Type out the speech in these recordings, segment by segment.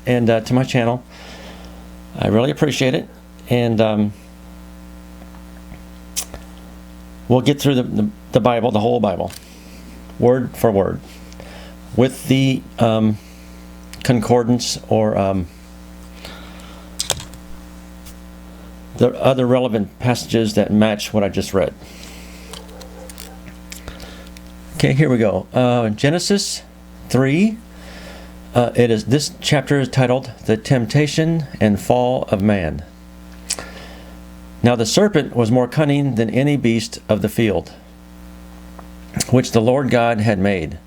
and to my channel. I really appreciate it, and we'll get through the Bible, the whole Bible, word for word, with the concordance or the other relevant passages that match what I just read. Okay, here we go. Genesis 3. This chapter is titled "The Temptation and Fall of Man." Now the serpent was more cunning than any beast of the field, which the Lord God had made.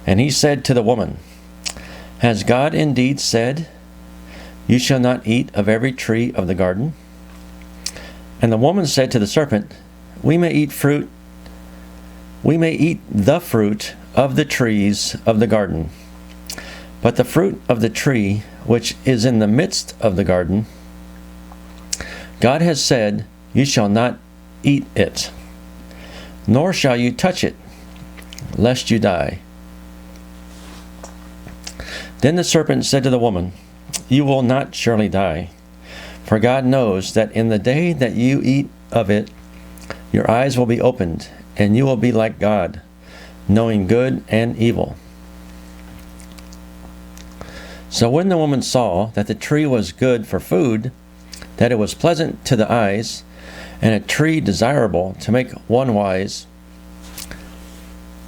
And he said to the woman, "Has God indeed said, 'You shall not eat of every tree of the garden'?" And the woman said to the serpent, We may eat the fruit of the trees of the garden. But the fruit of the tree which is in the midst of the garden, God has said, You shall not eat it, nor shall you touch it, lest you die." Then the serpent said to the woman, "You will not surely die, for God knows that in the day that you eat of it, your eyes will be opened, and you will be like God, knowing good and evil." So when the woman saw that the tree was good for food, that it was pleasant to the eyes, and a tree desirable to make one wise,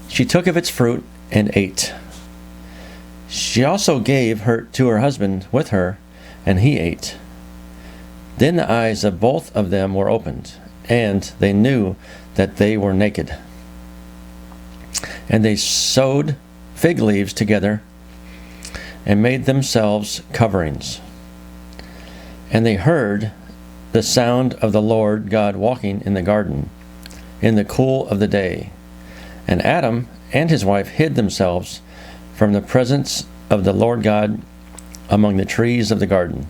she took of its fruit and ate. She also gave her to her husband with her, and he ate. Then the eyes of both of them were opened, and they knew that they were naked. And they sewed fig leaves together and made themselves coverings. And they heard the sound of the Lord God walking in the garden in the cool of the day. And Adam and his wife hid themselves from the presence of the Lord God among the trees of the garden.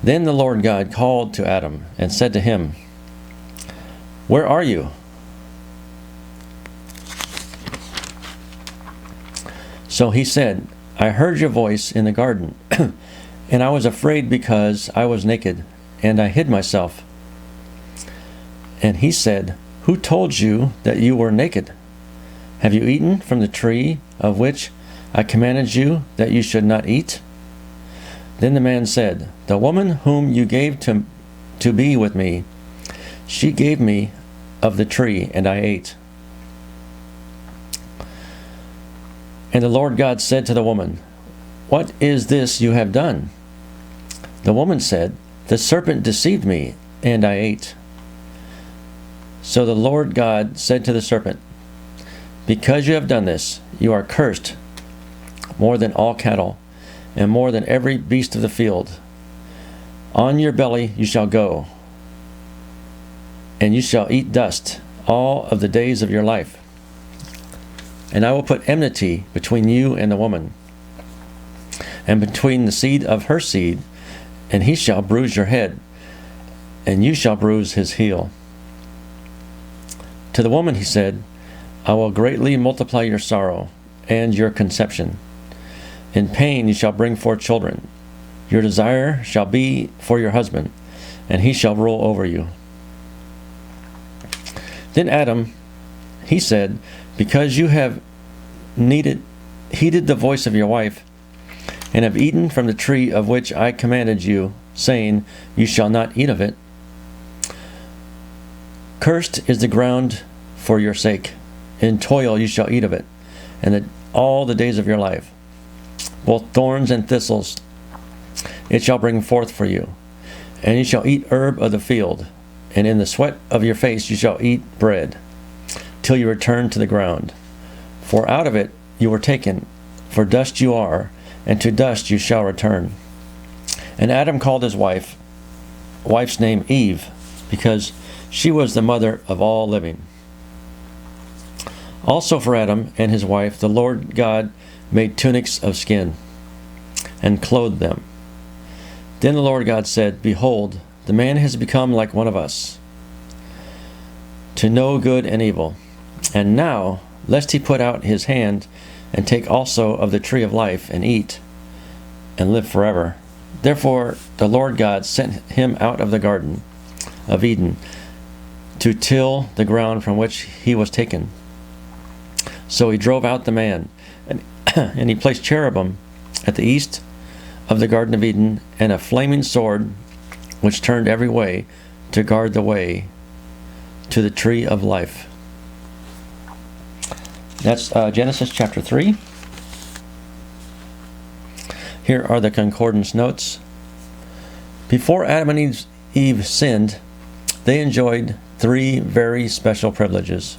Then the Lord God called to Adam and said to him, "Where are you?" So he said, "I heard your voice in the garden, and I was afraid because I was naked, and I hid myself." And he said, "Who told you that you were naked? Have you eaten from the tree of which I commanded you that you should not eat?" Then the man said, "The woman whom you gave to be with me, she gave me of the tree, and I ate." And the Lord God said to the woman, "What is this you have done?" The woman said, "The serpent deceived me, and I ate." So the Lord God said to the serpent, "Because you have done this, you are cursed more than all cattle, and more than every beast of the field. On your belly you shall go, and you shall eat dust all of the days of your life. And I will put enmity between you and the woman, and between the seed of her seed, and he shall bruise your head, and you shall bruise his heel." To the woman he said, "I will greatly multiply your sorrow and your conception. In pain you shall bring forth children. Your desire shall be for your husband, and he shall rule over you." Then Adam, he said, "Because you have heeded the voice of your wife, and have eaten from the tree of which I commanded you, saying, 'You shall not eat of it,' cursed is the ground for your sake. In toil you shall eat of it, and all the days of your life. Both thorns and thistles it shall bring forth for you, and you shall eat herb of the field, and in the sweat of your face you shall eat bread, till you return to the ground. For out of it you were taken, for dust you are, and to dust you shall return." And Adam called his wife's name Eve, because she was the mother of all living. Also for Adam and his wife the Lord God made tunics of skin, and clothed them. Then the Lord God said, "Behold, the man has become like one of us, to know good and evil. And now, lest he put out his hand and take also of the tree of life, and eat, and live forever. Therefore the Lord God sent him out of the garden of Eden to till the ground from which he was taken. So he drove out the man, and he placed cherubim at the east of the Garden of Eden, and a flaming sword which turned every way to guard the way to the tree of life. That's Genesis chapter 3. Here are the concordance notes. Before Adam and Eve sinned, they enjoyed 3 very special privileges.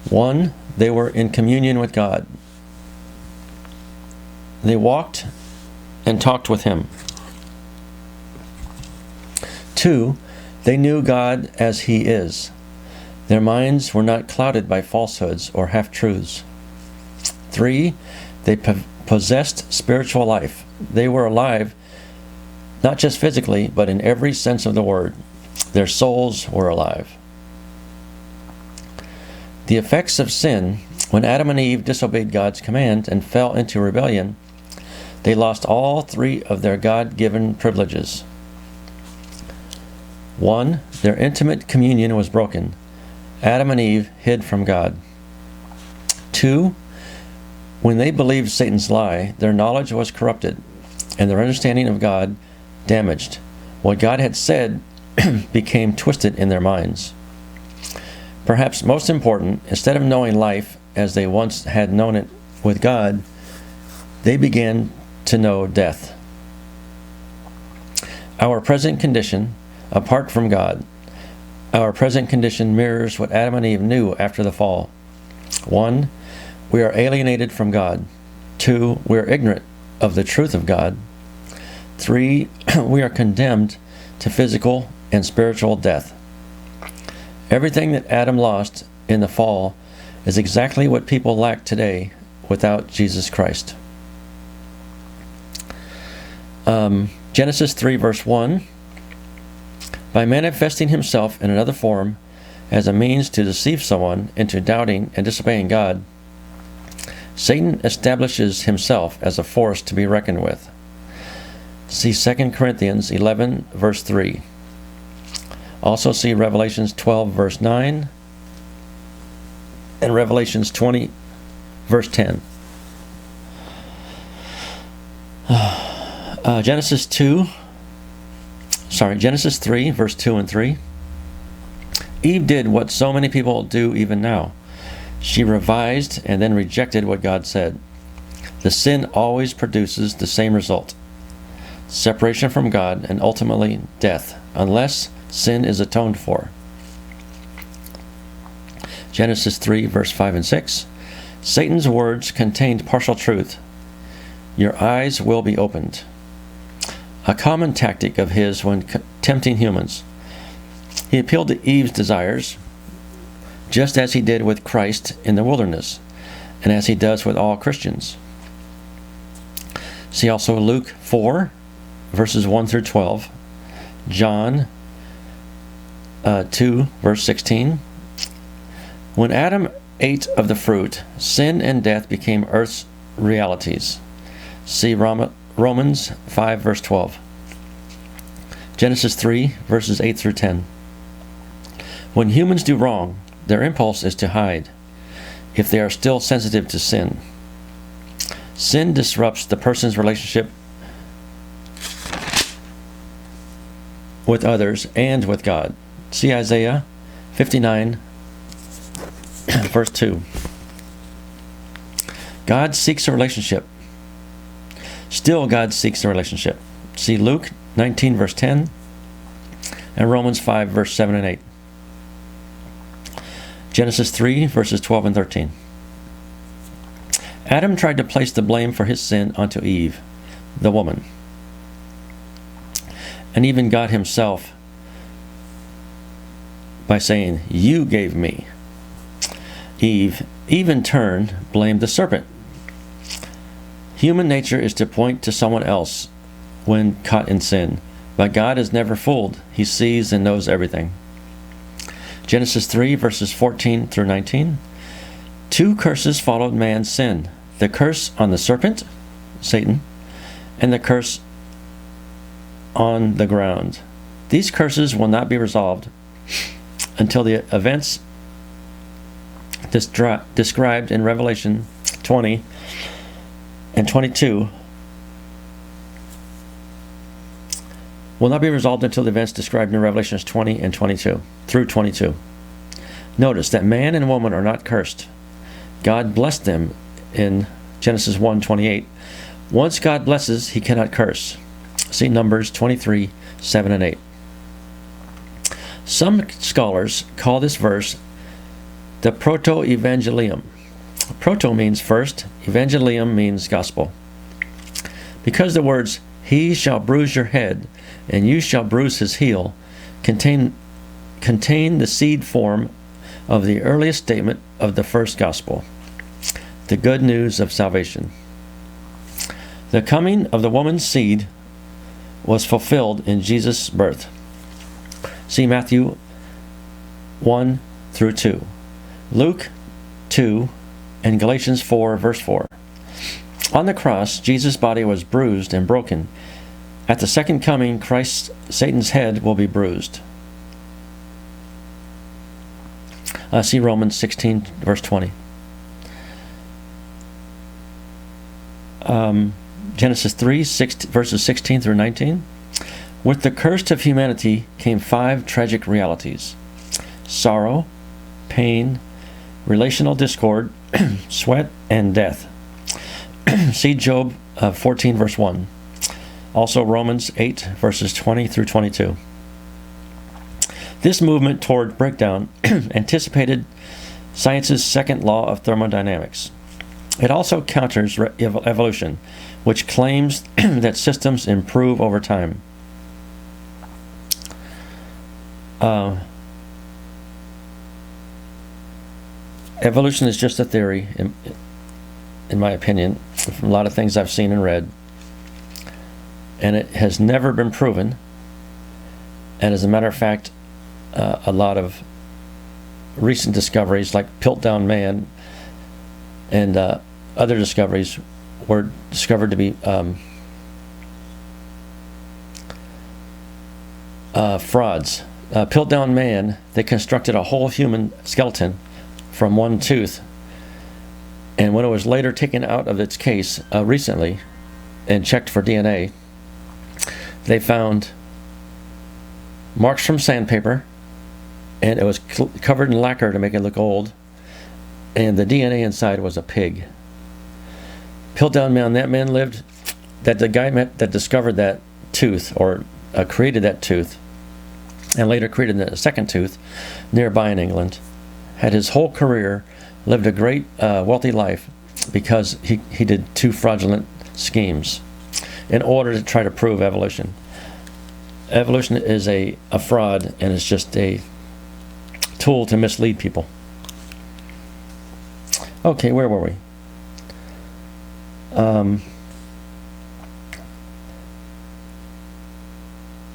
1, they were in communion with God. They walked and talked with Him. 2, they knew God as He is. Their minds were not clouded by falsehoods or half-truths. 3, they possessed spiritual life. They were alive, not just physically, but in every sense of the word. Their souls were alive. The effects of sin, when Adam and Eve disobeyed God's command and fell into rebellion, they lost all 3 of their God-given privileges. 1, their intimate communion was broken. Adam and Eve hid from God. 2, when they believed Satan's lie, their knowledge was corrupted, and their understanding of God damaged. What God had said became twisted in their minds. Perhaps most important, instead of knowing life as they once had known it with God, they began to know death. Our present condition, apart from God, our present condition mirrors what Adam and Eve knew after the fall. 1, we are alienated from God. 2, we are ignorant of the truth of God. 3, we are condemned to physical and spiritual death. Everything that Adam lost in the fall is exactly what people lack today without Jesus Christ. Genesis 3 verse 1, by manifesting himself in another form as a means to deceive someone into doubting and disobeying God, Satan establishes himself as a force to be reckoned with. See 2 Corinthians 11 verse 3. Also see Revelations 12 verse 9 and Revelations 20 verse 10. Genesis 3 verse 2 and 3. Eve did what so many people do even now. She revised and then rejected what God said. The sin always produces the same result: separation from God and ultimately death, unless sin is atoned for. Genesis 3 verse 5 and 6. Satan's words contained partial truth. Your eyes will be opened. A common tactic of his when tempting humans. He appealed to Eve's desires, just as he did with Christ in the wilderness, and as he does with all Christians. See also Luke 4, verses 1 through 12, John 2, verse 16. When Adam ate of the fruit, sin and death became earth's realities. See Romans 5, verse 12. Genesis 3, verses 8 through 10. When humans do wrong, their impulse is to hide, if they are still sensitive to sin. Sin disrupts the person's relationship with others and with God. See Isaiah 59, verse 2. God seeks a relationship. Still, God seeks a relationship. See Luke 19, verse 10, and Romans 5, verse 7 and 8. Genesis 3, verses 12 and 13. Adam tried to place the blame for his sin onto Eve, the woman, and even God himself by saying, "You gave me." Eve in turn blamed the serpent. Human nature is to point to someone else when caught in sin, but God is never fooled. He sees and knows everything. Genesis 3, verses 14 through 19. Two curses followed man's sin: the curse on the serpent, Satan, and the curse on the ground. These curses will not be resolved until the events described in Revelation 20 and 22 will not be resolved until the events described in Revelations 20 and 22 through 22. Notice that man and woman are not cursed. God blessed them in Genesis 1:28. Once God blesses, he cannot curse. See Numbers 23, 7 and 8. Some scholars call this verse the proto-evangelium. Proto means first, evangelium means gospel. Because the words, "He shall bruise your head, and you shall bruise his heel," contain the seed form of the earliest statement of the first gospel, the good news of salvation. The coming of the woman's seed was fulfilled in Jesus' birth. See Matthew 1 through 2, Luke 2, and Galatians 4, verse 4. On the cross, Jesus' body was bruised and broken. At the second coming, Satan's head will be bruised. See Romans 16, verse 20. Genesis 3, verses 16 through 19. With the curse of humanity came 5 tragic realities: sorrow, pain, relational discord, sweat, and death. See Job 14, verse 1. Also Romans 8, verses 20 through 22. This movement toward breakdown anticipated science's second law of thermodynamics. It also counters evolution, which claims that systems improve over time. Evolution is just a theory, in my opinion, from a lot of things I've seen and read. And it has never been proven. And as a matter of fact, a lot of recent discoveries like Piltdown Man and other discoveries were discovered to be frauds. Piltdown Man, they constructed a whole human skeleton from one tooth, and when it was later taken out of its case recently and checked for DNA, they found marks from sandpaper, and it was covered in lacquer to make it look old, and the DNA inside was a pig. Piltdown Man, that man lived, that the guy that discovered that tooth, or created that tooth, and later created the second tooth nearby in England, had his whole career, lived a great wealthy life because he did 2 fraudulent schemes in order to try to prove evolution. Evolution is a fraud, and it's just a tool to mislead people. Okay, where were we?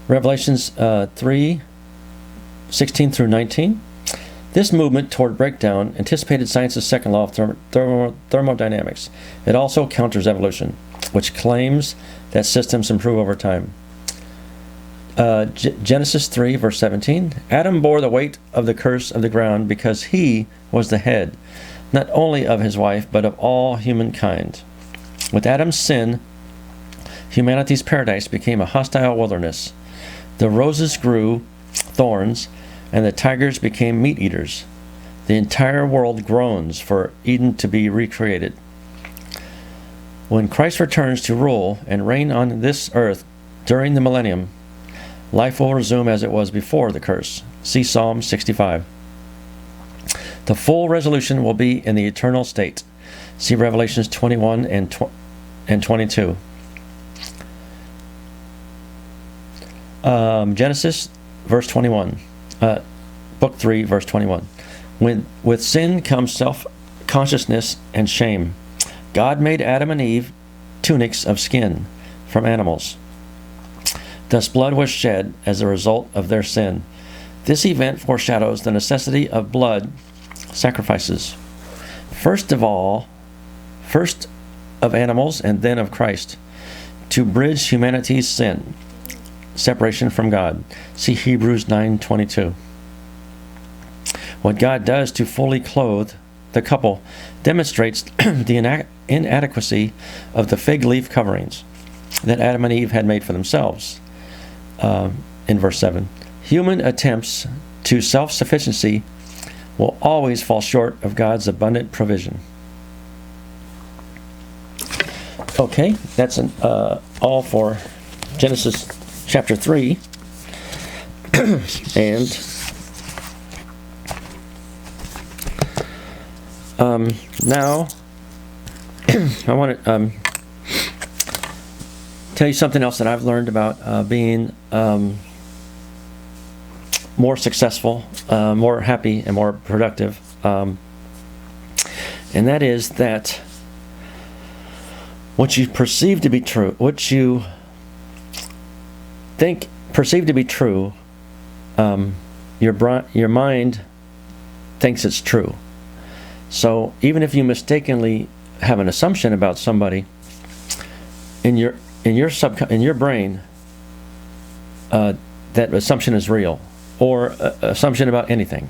Revelations 3, 16 through 19. This movement toward breakdown anticipated science's second law of thermodynamics. It also counters evolution, which claims that systems improve over time. Genesis 3, verse 17. Adam bore the weight of the curse of the ground because he was the head, not only of his wife, but of all humankind. With Adam's sin, humanity's paradise became a hostile wilderness. The roses grew thorns, and the tigers became meat eaters. The entire world groans for Eden to be recreated. When Christ returns to rule and reign on this earth during the millennium, life will resume as it was before the curse. See Psalm 65. The full resolution will be in the eternal state. See Revelations 21 and 22. Genesis, verse 21. Book 3, verse 21. With sin comes self-consciousness and shame. God made Adam and Eve tunics of skin from animals. Thus blood was shed as a result of their sin. This event foreshadows the necessity of blood sacrifices. first of animals and then of Christ, to bridge humanity's sin, separation from God. See Hebrews 9:22. What God does to fully clothe the couple demonstrates the inadequacy of the fig leaf coverings that Adam and Eve had made for themselves. In verse 7, human attempts to self-sufficiency will always fall short of God's abundant provision. Okay, that's all for Genesis chapter 3. And now I want to tell you something else that I've learned about being more successful, more happy, and more productive. And that is that what you perceive to be true, what you perceive to be true, your mind thinks it's true. So even if you mistakenly have an assumption about somebody, in your brain, that assumption is real, or assumption about anything.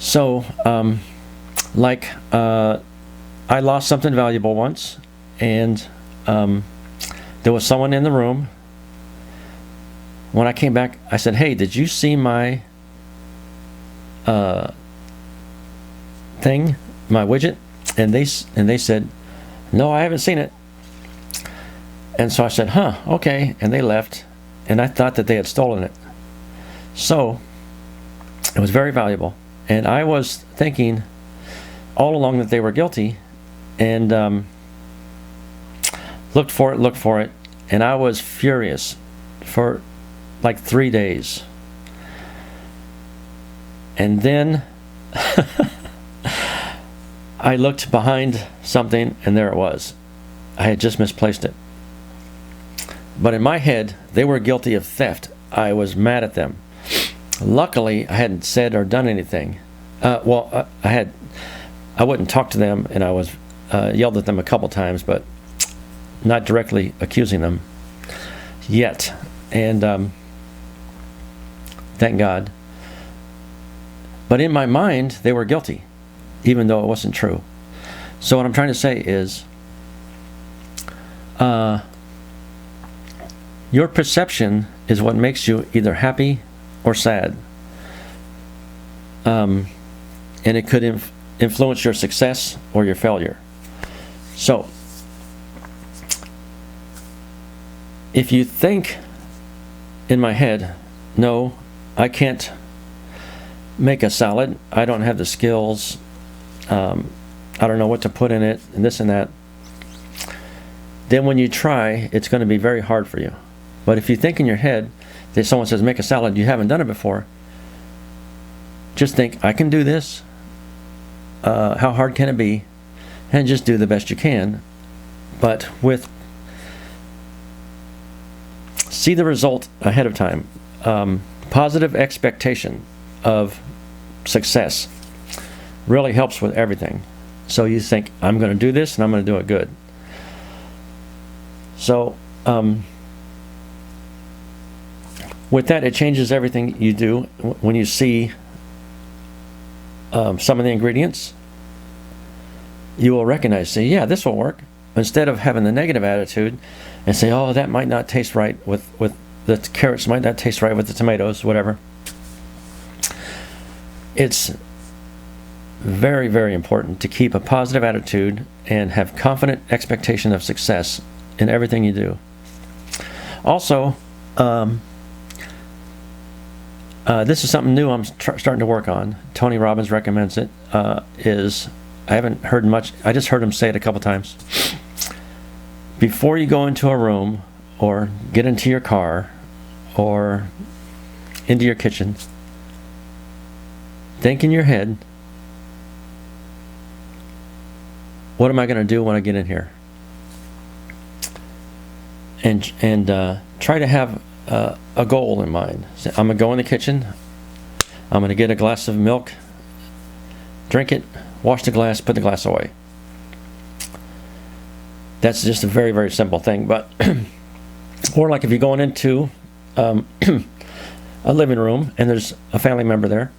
So, I lost something valuable once, and there was someone in the room. When I came back, I said, "Hey, did you see my thing, my widget?" And they said, "No, I haven't seen it." And so I said, "Huh, okay," and they left, and I thought that they had stolen it. So it was very valuable, and I was thinking all along that they were guilty, and looked for it, and I was furious for like 3 days. And then I looked behind something, and there it was. I had just misplaced it. But in my head, they were guilty of theft. I was mad at them. Luckily, I hadn't said or done anything. I wouldn't talk to them, and I was yelled at them a couple times, but not directly accusing them yet. And thank God. But in my mind, they were guilty, even though it wasn't true. So what I'm trying to say is, your perception is what makes you either happy or sad. And it could influence your success or your failure. So, if you think in my head, "No, I can't make a salad, I don't have the skills, I don't know what to put in it, and this and that," then when you try, it's going to be very hard for you. But if you think in your head that someone says, "Make a salad," you haven't done it before, just think, "I can do this. How hard can it be?" And just do the best you can. But see the result ahead of time. Positive expectation of success really helps with everything. So you think, "I'm going to do this, and I'm going to do it good." So with that, it changes everything you do. When you see some of the ingredients, you will recognize, say, "Yeah, this will work," instead of having the negative attitude and say, "Oh, that might not taste right with the carrots, might not taste right with the tomatoes," whatever. It's very, very important to keep a positive attitude and have confident expectation of success in everything you do. Also, this is something new I'm starting to work on. Tony Robbins recommends it. I haven't heard much. I just heard him say it a couple times. Before you go into a room or get into your car or into your kitchen, think in your head, "What am I going to do when I get in here?" And try to have a goal in mind. So I'm going to go in the kitchen. I'm going to get a glass of milk drink it, wash the glass, put the glass away. That's just a very, very simple thing. But or like if you're going into a living room and there's a family member there,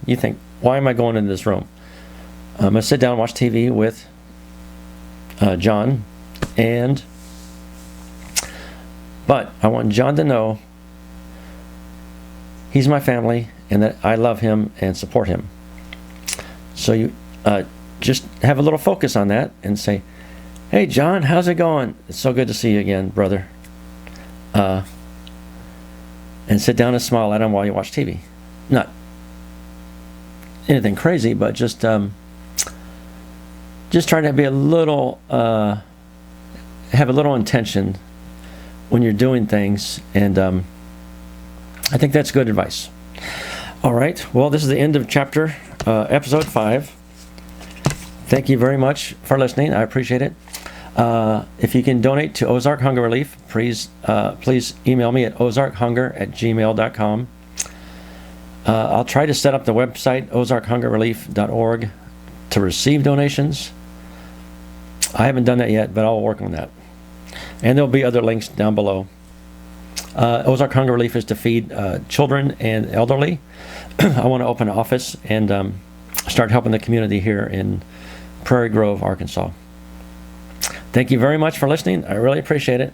you think, why am I going into this room? I'm going to sit down and watch TV with John, but I want John to know he's my family and that I love him and support him. So you just have a little focus on that and say, hey John, how's it going? It's so good to see you again, brother. And sit down and smile at him while you watch TV. Not anything crazy, but just trying to be a little, have a little intention when you're doing things, and I think that's good advice. All right, well, this is the end of episode 5. Thank you very much for listening. I appreciate it. If you can donate to Ozark Hunger Relief, please email me at ozarkhunger@gmail.com. I'll try to set up the website, ozarkhungerrelief.org, to receive donations. I haven't done that yet, but I'll work on that. And there'll be other links down below. Ozark Hunger Relief is to feed children and elderly. I want to open an office and start helping the community here in Prairie Grove, Arkansas. Thank you very much for listening. I really appreciate it.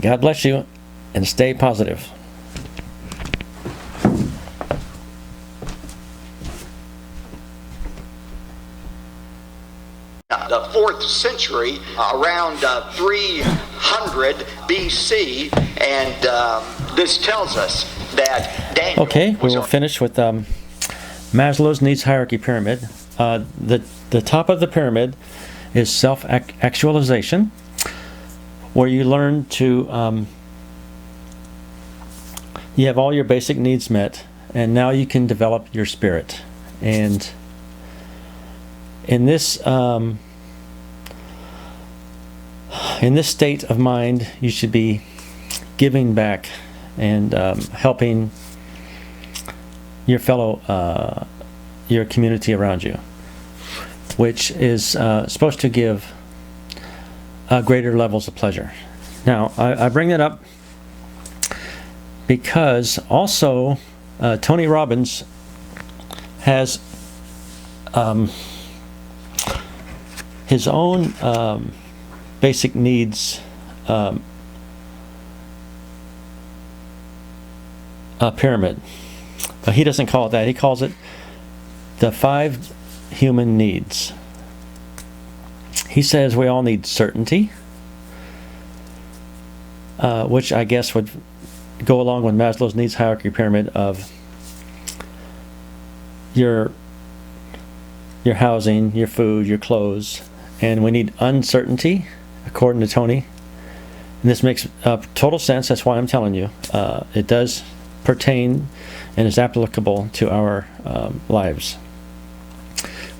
God bless you, and stay positive. The 4th century, around 300 BC, and this tells us that Daniel... Okay, we will finish with Maslow's needs hierarchy pyramid. The top of the pyramid is self-actualization, where you learn to, you have all your basic needs met, and now you can develop your spirit. And in this state of mind, you should be giving back and helping your fellow, your community around you, which is supposed to give greater levels of pleasure. Now, I bring that up because also Tony Robbins has his own basic needs pyramid. But he doesn't call it that. He calls it the 5 human needs. He says we all need certainty, which I guess would go along with Maslow's needs hierarchy pyramid of your housing, your food, your clothes. And we need uncertainty, according to Tony. And this makes total sense. That's why I'm telling you. It does pertain and is applicable to our lives.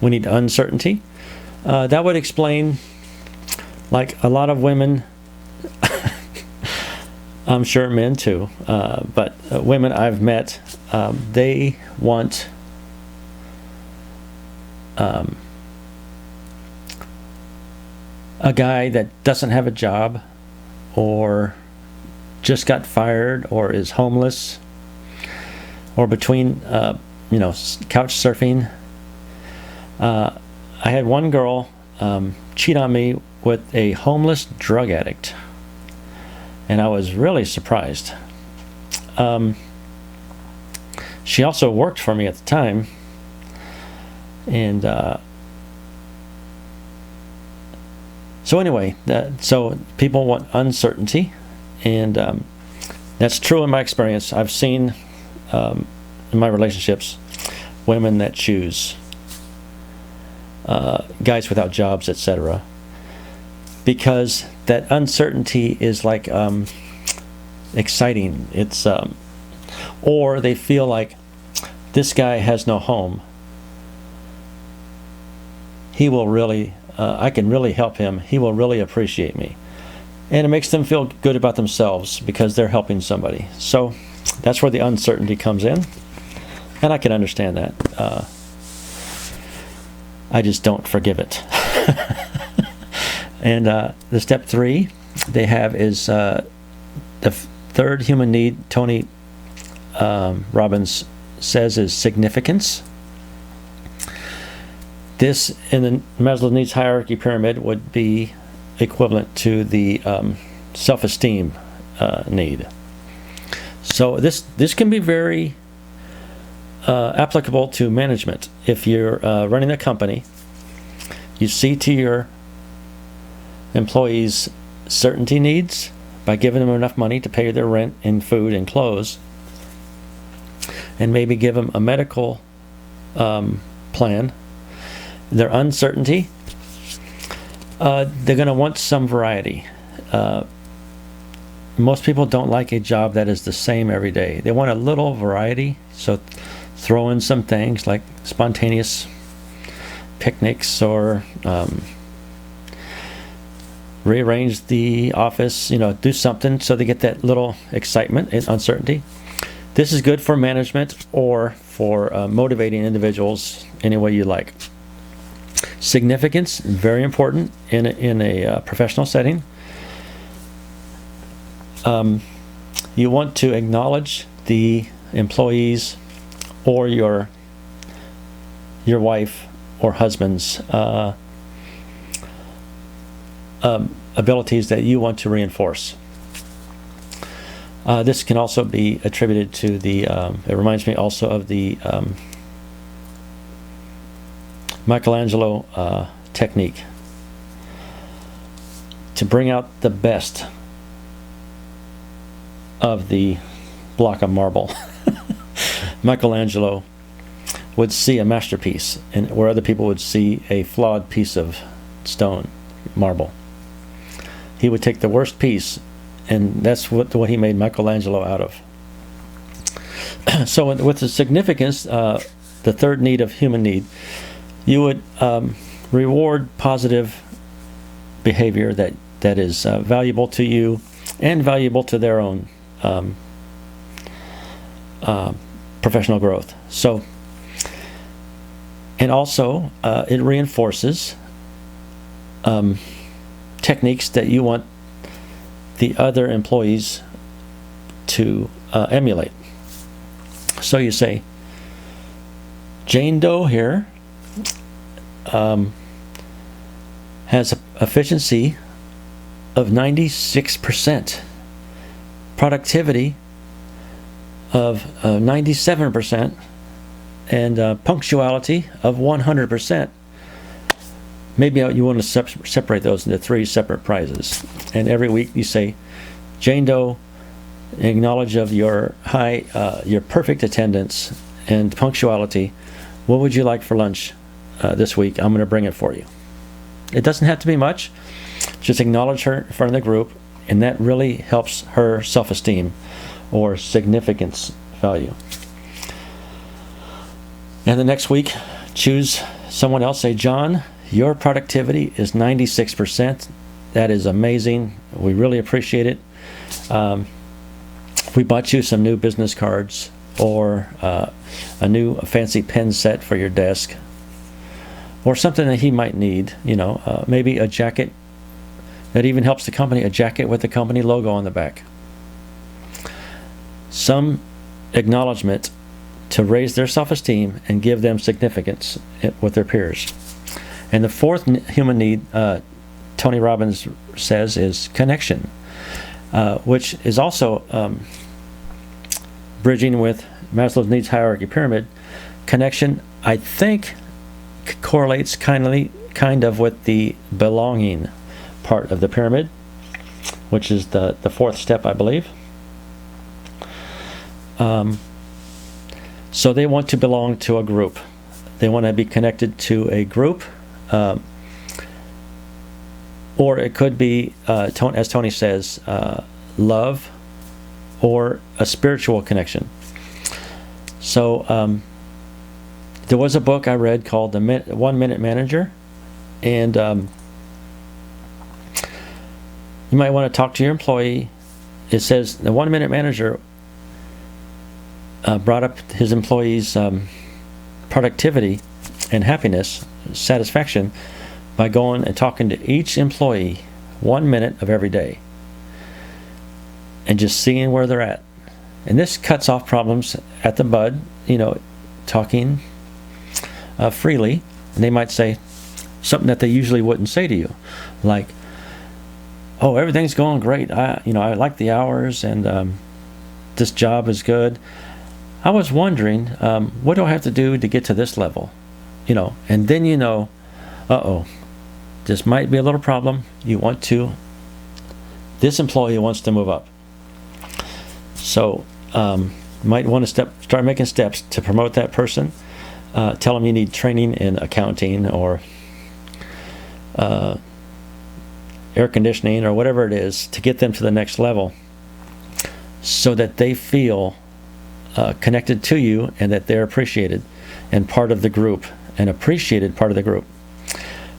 We need uncertainty. That would explain, like a lot of women, I'm sure men too, but women I've met, they want a guy that doesn't have a job, or just got fired, or is homeless, or between couch surfing. I had one girl cheat on me with a homeless drug addict, and I was really surprised. She also worked for me at the time, and so anyway, so people want uncertainty, and that's true in my experience. I've seen in my relationships women that choose guys without jobs, etc., because that uncertainty is like exciting. It's or they feel like this guy has no home. He will really, I can really help him. He will really appreciate me. And it makes them feel good about themselves because they're helping somebody. So that's where the uncertainty comes in. And I can understand that. I just don't forgive it. And the step 3 they have is the third human need, Tony Robbins says, is significance. This, in the Maslow's needs hierarchy pyramid, would be equivalent to the self-esteem need. So this can be very applicable to management. If you're running a company, you see to your employees' certainty needs by giving them enough money to pay their rent and food and clothes, and maybe give them a medical plan. Their uncertainty, they're going to want some variety. Most people don't like a job that is the same every day. They want a little variety, so throw in some things like spontaneous picnics, or rearrange the office, do something so they get that little excitement and uncertainty. This is good for management or for motivating individuals any way you like. Significance, very important in a professional setting. You want to acknowledge the employees or your wife or husband's abilities that you want to reinforce. This can also be attributed to the, it reminds me also of the Michelangelo technique to bring out the best of the block of marble. Michelangelo would see a masterpiece, and where other people would see a flawed piece of stone, marble. He would take the worst piece, and that's what he made Michelangelo out of. So with the significance, the third need of human need, you would reward positive behavior that is valuable to you and valuable to their own professional growth. So, and also it reinforces techniques that you want the other employees to emulate. So you say, Jane Doe here has efficiency of 96%, productivity of 97%, and punctuality of 100%. Maybe you want to separate those into 3 separate prizes. And every week you say, Jane Doe, in knowledge of your your perfect attendance and punctuality, what would you like for lunch this week? I'm going to bring it for you. It doesn't have to be much. Just acknowledge her in front of the group, and that really helps her self-esteem or significance value. And the next week, choose someone else. Say, John, your productivity is 96%. That is amazing. We really appreciate it. We bought you some new business cards, or a new fancy pen set for your desk, or something that he might need. Maybe a jacket that even helps the company, a jacket with the company logo on the back. Some acknowledgement to raise their self-esteem and give them significance with their peers. And the fourth human need, Tony Robbins says, is connection, which is also bridging with Maslow's needs hierarchy pyramid. Connection, I think, correlates kind of with the belonging part of the pyramid, which is the fourth step, I believe. So they want to belong to a group. They want to be connected to a group, or it could be, as Tony says, love or a spiritual connection. So there was a book I read called The 1 Minute Manager, and you might want to talk to your employee. It says the 1 Minute Manager brought up his employees' productivity and happiness satisfaction by going and talking to each employee 1 minute of every day and just seeing where they're at. And this cuts off problems at the bud, talking freely. And they might say something that they usually wouldn't say to you, like, "Oh, everything's going great. I like the hours, and this job is good. I was wondering, what do I have to do to get to this level?" And then uh-oh, this might be a little problem. This employee wants to move up. So, might want to start making steps to promote that person. Tell them you need training in accounting or air conditioning or whatever it is to get them to the next level, so that they feel connected to you and that they're appreciated and part of the group, an appreciated part of the group.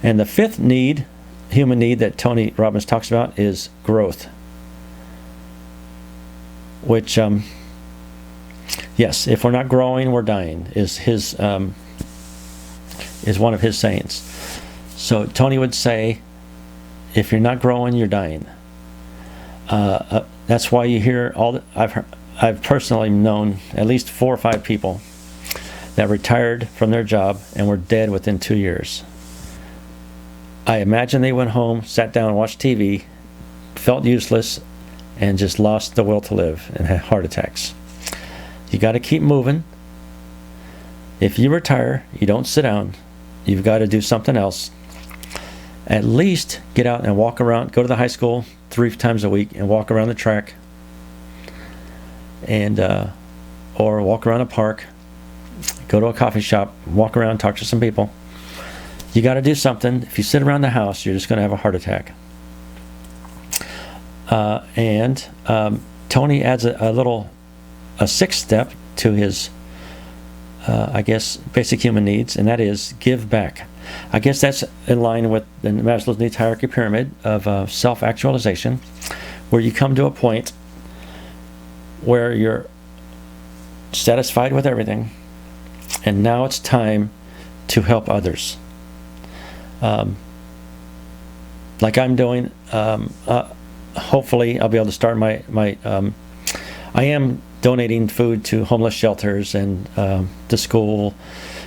And the fifth need, human need, that Tony Robbins talks about is growth, which yes, if we're not growing, we're dying, is one of his sayings. So Tony would say, if you're not growing, you're dying. That's why you hear I've personally known at least 4 or 5 people that retired from their job and were dead within 2 years. I imagine they went home, sat down, watched TV, felt useless, and just lost the will to live and had heart attacks. You got to keep moving. If you retire, you don't sit down. You've got to do something else. At least get out and walk around. Go to the high school 3 times a week and walk around the track, and or walk around a park. Go to a coffee shop, walk around, talk to some people. You got to do something. If you sit around the house, you're just going to have a heart attack. And Tony adds a sixth step to his, basic human needs, and that is give back. I guess that's in line with the Maslow's needs hierarchy pyramid of self-actualization, where you come to a point where you're satisfied with everything, and now it's time to help others. Like I'm doing. Hopefully I'll be able to start my I am donating food to homeless shelters and to school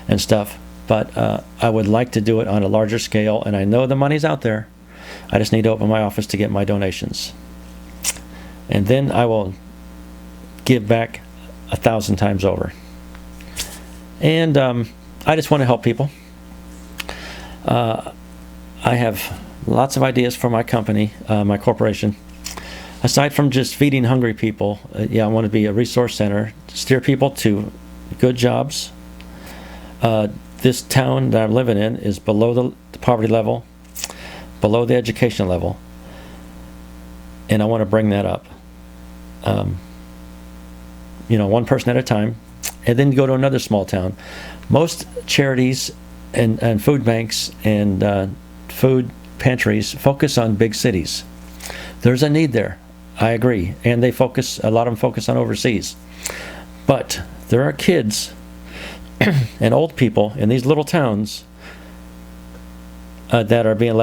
and stuff, but I would like to do it on a larger scale, and I know the money's out there. I just need to open my office to get my donations, and then I will give back 1,000 times over. And I just want to help people. I have lots of ideas for my company, my corporation. Aside from just feeding hungry people, I want to be a resource center, steer people to good jobs. This town that I'm living in is below the poverty level, below the education level, and I want to bring that up. One person at a time, and then go to another small town. Most charities and food banks and food pantries focus on big cities. There's a need there, I agree, and a lot of them focus on overseas. But there are kids and old people in these little towns that are being left